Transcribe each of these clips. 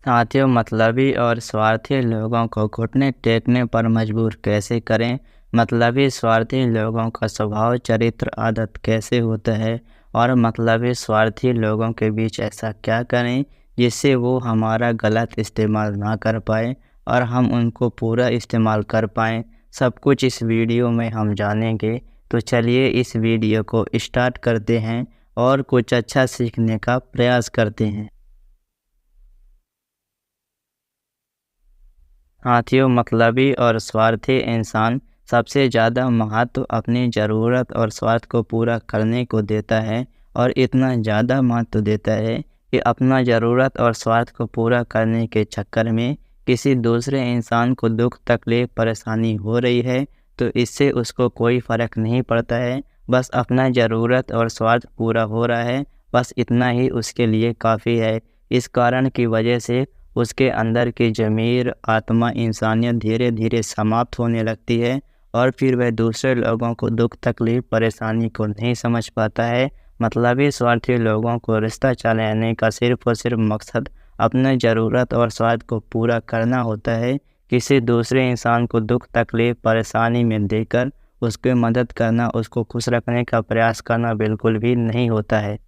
साथियों, मतलबी और स्वार्थी लोगों को घुटने टेकने पर मजबूर कैसे करें? मतलबी स्वार्थी लोगों का स्वभाव, चरित्र, आदत कैसे होता है? और मतलबी स्वार्थी लोगों के बीच ऐसा क्या करें जिससे वो हमारा गलत इस्तेमाल ना कर पाएँ और हम उनको पूरा इस्तेमाल कर पाएँ? सब कुछ इस वीडियो में हम जानेंगे। तो चलिए इस वीडियो को स्टार्ट करते हैं और कुछ अच्छा सीखने का प्रयास करते हैं। साथियों, मतलबी और स्वार्थी इंसान सबसे ज़्यादा महत्व अपनी ज़रूरत और स्वार्थ को पूरा करने को देता है, और इतना ज़्यादा महत्व देता है कि अपना ज़रूरत और स्वार्थ को पूरा करने के चक्कर में किसी दूसरे इंसान को दुख, तकलीफ, परेशानी हो रही है तो इससे उसको कोई फ़र्क नहीं पड़ता है। बस अपना ज़रूरत और स्वार्थ पूरा हो रहा है, बस इतना ही उसके लिए काफ़ी है। इस कारण की वजह से उसके अंदर की ज़मीर, आत्मा, इंसानियत धीरे धीरे समाप्त होने लगती है, और फिर वह दूसरे लोगों को दुख, तकलीफ, परेशानी को नहीं समझ पाता है। मतलबी स्वार्थी लोगों को रिश्ता चलाने का सिर्फ और सिर्फ मकसद अपने ज़रूरत और स्वार्थ को पूरा करना होता है। किसी दूसरे इंसान को दुख, तकलीफ, परेशानी में देकर उसकी मदद करना, उसको खुश रखने का प्रयास करना बिल्कुल भी नहीं होता है।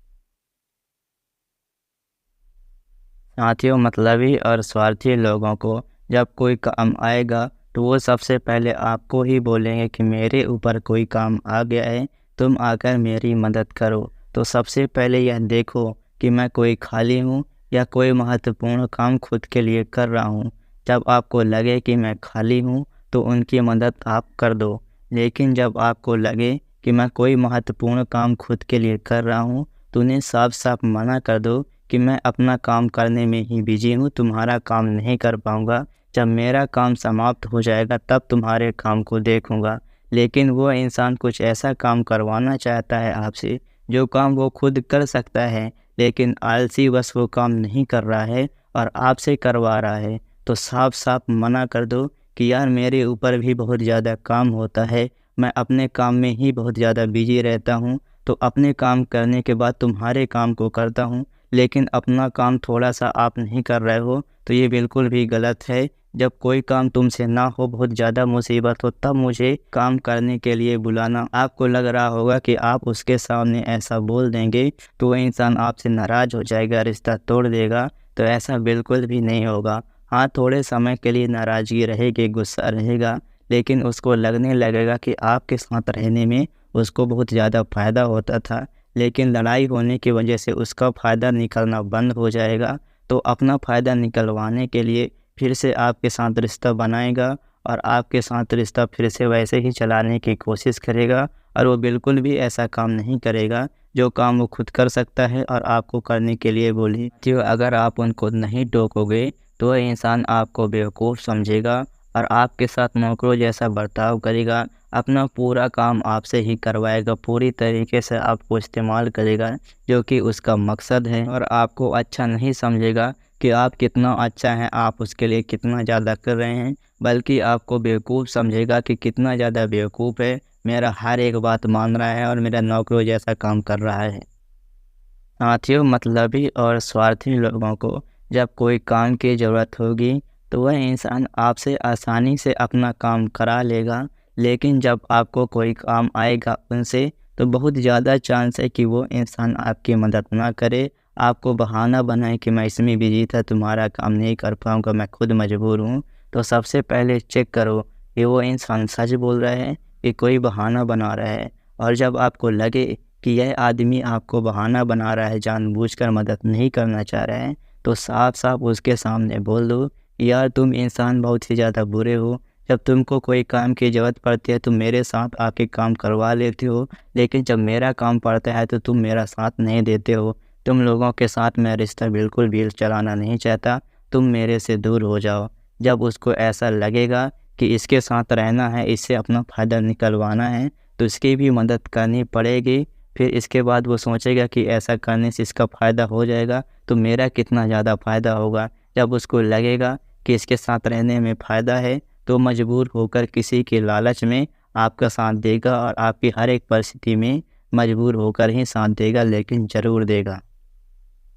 साथियों, मतलबी और स्वार्थी लोगों को जब कोई काम आएगा तो वो सबसे पहले आपको ही बोलेंगे कि मेरे ऊपर कोई काम आ गया है, तुम आकर मेरी मदद करो। तो सबसे पहले यह देखो कि मैं कोई खाली हूँ या कोई महत्वपूर्ण काम खुद के लिए कर रहा हूँ। जब आपको लगे कि मैं खाली हूँ तो उनकी मदद आप कर दो, लेकिन जब आपको लगे कि मैं कोई महत्वपूर्ण काम खुद के लिए कर रहा हूँ तो उन्हें साफ साफ मना कर दो कि मैं अपना काम करने में ही बिजी हूँ, तुम्हारा काम नहीं कर पाऊँगा। जब मेरा काम समाप्त हो जाएगा तब तुम्हारे काम को देखूँगा। लेकिन वो इंसान कुछ ऐसा काम करवाना चाहता है आपसे जो काम वो खुद कर सकता है, लेकिन आलसीवश वो काम नहीं कर रहा है और आपसे करवा रहा है। तो साफ साफ मना कर दो कि यार मेरे ऊपर भी बहुत ज़्यादा काम होता है, मैं अपने काम में ही बहुत ज़्यादा बिजी रहता हूँ, तो अपने काम करने के बाद तुम्हारे काम को करता हूँ, लेकिन अपना काम थोड़ा-सा आप नहीं कर रहे हो, तो ये बिल्कुल भी गलत है। जब कोई काम तुमसे ना हो, बहुत ज़्यादा मुसीबत हो, तब मुझे काम करने के लिए बुलाना। आपको लग रहा होगा कि आप उसके सामने ऐसा बोल देंगे तो वो इंसान आपसे नाराज़ हो जाएगा, रिश्ता तोड़ देगा, तो ऐसा बिल्कुल भी नहीं होगा। हाँ, थोड़े समय के लिए नाराज़गी रहेगी, गुस्सा रहेगा, लेकिन उसको लगने लगेगा कि आपके साथ रहने में उसको बहुत ज़्यादा फ़ायदा होता था, लेकिन लड़ाई होने की वजह से उसका फ़ायदा निकलना बंद हो जाएगा। तो अपना फ़ायदा निकलवाने के लिए फिर से आपके साथ रिश्ता बनाएगा और आपके साथ रिश्ता फिर से वैसे ही चलाने की कोशिश करेगा, और वो बिल्कुल भी ऐसा काम नहीं करेगा जो काम वो खुद कर सकता है और आपको करने के लिए बोले। जो अगर आप उनको नहीं टोकोगे तो वह इंसान आपको बेवकूफ़ समझेगा और आपके साथ नौकरों जैसा बर्ताव करेगा, अपना पूरा काम आपसे ही करवाएगा, पूरी तरीके से आपको इस्तेमाल करेगा जो कि उसका मकसद है, और आपको अच्छा नहीं समझेगा कि आप कितना अच्छा हैं, आप उसके लिए कितना ज़्यादा कर रहे हैं, बल्कि आपको बेवकूफ़ समझेगा कि कितना ज़्यादा बेवकूफ़ है, मेरा हर एक बात मान रहा है और मेरा नौकरों जैसा काम कर रहा है। साथियों, मतलबी और स्वार्थी लोगों को जब कोई काम की ज़रूरत होगी तो वह इंसान आपसे आसानी से अपना काम करा लेगा, लेकिन जब आपको कोई काम आएगा उनसे तो बहुत ज़्यादा चांस है कि वो इंसान आपकी मदद ना करे, आपको बहाना बनाए कि मैं इसमें बिजी था, तुम्हारा काम नहीं कर पाऊँगा, मैं खुद मजबूर हूँ। तो सबसे पहले चेक करो कि वो इंसान सच बोल रहा है कि कोई बहाना बना रहा है, और जब आपको लगे कि यह आदमी आपको बहाना बना रहा है, जानबूझकर मदद नहीं करना चाह रहा है, तो साफ-साफ उसके सामने बोल दो, यार तुम इंसान बहुत ही ज़्यादा बुरे हो। जब तुमको कोई काम की ज़रूरत पड़ती है तुम मेरे साथ आके काम करवा लेते हो, लेकिन जब मेरा काम पड़ता है तो तुम मेरा साथ नहीं देते हो। तुम लोगों के साथ मैं रिश्ता बिल्कुल भी चलाना नहीं चाहता, तुम मेरे से दूर हो जाओ। जब उसको ऐसा लगेगा कि इसके साथ रहना है, इससे अपना फ़ायदा निकलवाना है, तो इसकी भी मदद करनी पड़ेगी। फिर इसके बाद वो सोचेगा कि ऐसा करने से इसका फ़ायदा हो जाएगा तो मेरा कितना ज़्यादा फ़ायदा होगा। जब उसको लगेगा कि इसके साथ रहने में फ़ायदा है तो मजबूर होकर किसी के लालच में आपका साथ देगा, और आपकी हर एक परिस्थिति में मजबूर होकर ही साथ देगा, लेकिन ज़रूर देगा।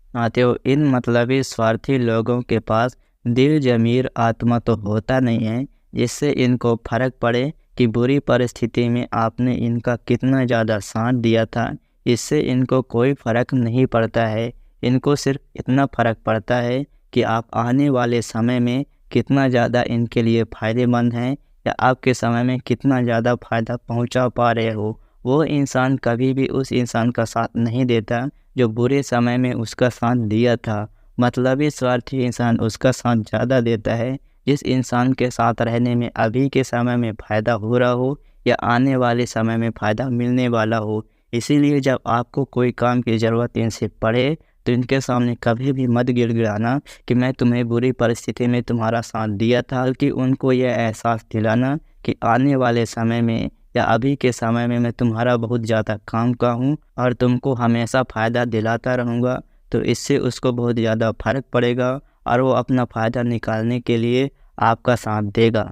साथियों, इन मतलबी स्वार्थी लोगों के पास दिल ज़मीर आत्मा तो होता नहीं है, जिससे इनको फ़र्क पड़े कि बुरी परिस्थिति में आपने इनका कितना ज़्यादा साथ दिया था। इससे इनको कोई फ़र्क नहीं पड़ता है। इनको सिर्फ़ इतना फ़र्क पड़ता है कि आप आने वाले समय में कितना ज़्यादा इनके लिए फ़ायदेमंद हैं या आपके समय में कितना ज़्यादा फ़ायदा पहुँचा पा रहे हो। वो इंसान कभी भी उस इंसान का साथ नहीं देता जो बुरे समय में उसका साथ दिया था। मतलबी स्वार्थी इंसान उसका साथ ज़्यादा देता है जिस इंसान के साथ रहने में अभी के समय में फ़ायदा हो रहा हो या आने वाले समय में फ़ायदा मिलने वाला हो। इसीलिए जब आपको कोई काम की ज़रूरत इनसे पड़े तो इनके सामने कभी भी मत गिड़गिड़ाना कि मैं तुम्हें बुरी परिस्थिति में तुम्हारा साथ दिया था, बल्कि उनको यह एहसास दिलाना कि आने वाले समय में या अभी के समय में मैं तुम्हारा बहुत ज़्यादा काम का हूँ और तुमको हमेशा फ़ायदा दिलाता रहूँगा। तो इससे उसको बहुत ज़्यादा फ़र्क पड़ेगा और वो अपना फ़ायदा निकालने के लिए आपका साथ देगा।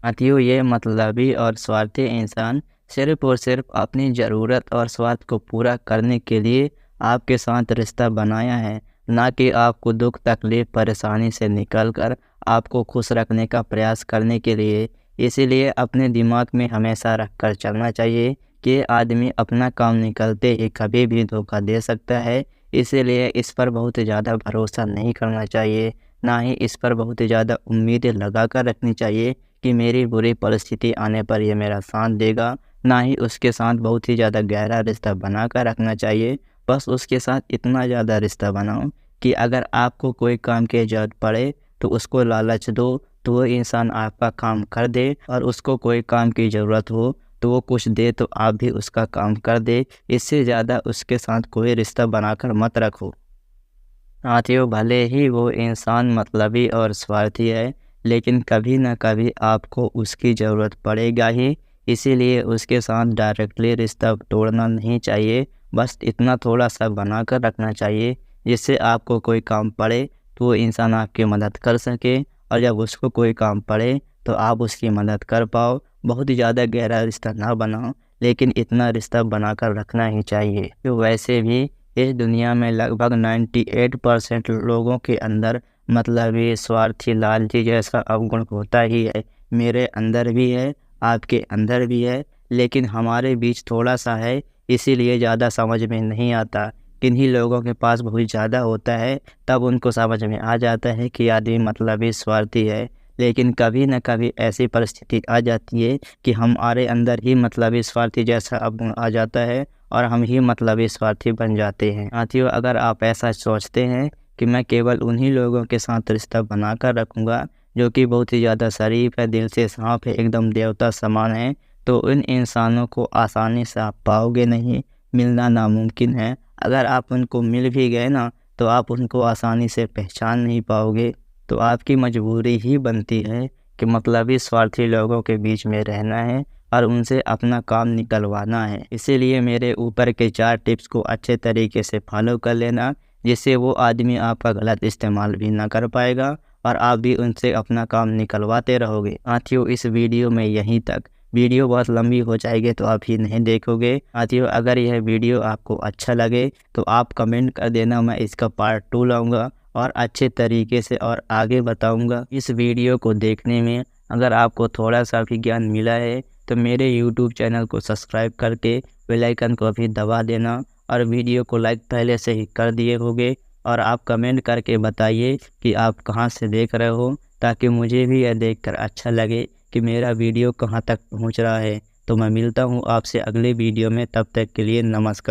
साथियों, ये मतलबी और स्वार्थी इंसान सिर्फ़ और सिर्फ़ अपनी ज़रूरत और स्वार्थ को पूरा करने के लिए आपके साथ रिश्ता बनाया है, ना कि आपको दुःख, तकलीफ़, परेशानी से निकल कर आपको खुश रखने का प्रयास करने के लिए। इसीलिए अपने दिमाग में हमेशा रख कर चलना चाहिए कि ये आदमी अपना काम निकलते ही कभी भी धोखा दे सकता है। इसीलिए इस पर बहुत ज़्यादा भरोसा नहीं करना चाहिए, ना ही इस पर बहुत ज़्यादा उम्मीदें लगा कर रखनी चाहिए कि मेरी बुरी परिस्थिति आने पर ये मेरा साथ देगा। ना ही उसके साथ बहुत ही ज़्यादा गहरा रिश्ता बना कर रखना चाहिए। बस उसके साथ इतना ज़्यादा रिश्ता बनाओ कि अगर आपको कोई काम की ज़रूरत पड़े तो उसको लालच दो, तो वो इंसान आपका काम कर दे, और उसको कोई काम की ज़रूरत हो तो वो कुछ दे तो आप भी उसका काम कर दे। इससे ज़्यादा उसके साथ कोई रिश्ता बनाकर मत रखो। साथियों, भले ही वो इंसान मतलबी और स्वार्थी है, लेकिन कभी न कभी आपको उसकी ज़रूरत पड़ेगा ही। इसीलिए उसके साथ डायरेक्टली रिश्ता तोड़ना नहीं चाहिए। बस इतना थोड़ा-सा बना कर रखना चाहिए, जिससे आपको कोई काम पड़े तो वो इंसान आपकी मदद कर सके, और जब उसको कोई काम पड़े तो आप उसकी मदद कर पाओ। बहुत ज़्यादा गहरा रिश्ता ना बनाओ, लेकिन इतना रिश्ता बनाकर रखना ही चाहिए। तो वैसे भी इस दुनिया में लगभग 98% लोगों के अंदर मतलबी, स्वार्थी, लालची जैसा अवगुण होता ही है। मेरे अंदर भी है, आपके अंदर भी है, लेकिन हमारे बीच थोड़ा-सा है, इसीलिए ज़्यादा समझ में नहीं आता। किन्हीं लोगों के पास बहुत ज़्यादा होता है, तब उनको समझ में आ जाता है कि आदमी मतलबी, स्वार्थी है। लेकिन कभी न कभी ऐसी परिस्थिति आ जाती है कि हमारे अंदर ही मतलबी, स्वार्थी जैसा अवगुण आ जाता है और हम ही मतलबी, स्वार्थी बन जाते हैं। साथियों, अगर आप ऐसा सोचते हैं कि मैं केवल उन्हीं लोगों के साथ रिश्ता बनाकर रखूँगा जो कि बहुत ही ज़्यादा शरीफ है, दिल से साफ़ है, एकदम देवता समान है, तो इन इंसानों को आसानी से आप पाओगे नहीं, मिलना नामुमकिन है। अगर आप उनको मिल भी गए ना, तो आप उनको आसानी से पहचान नहीं पाओगे। तो आपकी मजबूरी ही बनती है कि मतलबी, स्वार्थी लोगों के बीच में रहना है और उनसे अपना काम निकलवाना है। इसीलिए मेरे ऊपर के 4 टिप्स को अच्छे तरीके से फॉलो कर लेना, जिससे वो आदमी आपका गलत इस्तेमाल भी ना कर पाएगा और आप भी उनसे अपना काम निकलवाते रहोगे। साथियों, इस वीडियो में यहीं तक। वीडियो बहुत लंबी हो जाएगी तो आप ही नहीं देखोगे। साथियों, अगर यह वीडियो आपको अच्छा लगे तो आप कमेंट कर देना, मैं इसका पार्ट 2 लाऊँगा और अच्छे तरीके से और आगे बताऊँगा। इस वीडियो को देखने में अगर आपको थोड़ा-सा भी ज्ञान मिला है तो मेरे यूट्यूब चैनल को सब्सक्राइब करके बेल आइकन को भी दबा देना, और वीडियो को लाइक पहले से ही कर दिए होंगे, और आप कमेंट करके बताइए कि आप कहाँ से देख रहे हो, ताकि मुझे भी यह देखकर अच्छा लगे कि मेरा वीडियो कहाँ तक पहुँच रहा है। तो मैं मिलता हूँ आपसे अगले वीडियो में, तब तक के लिए नमस्कार।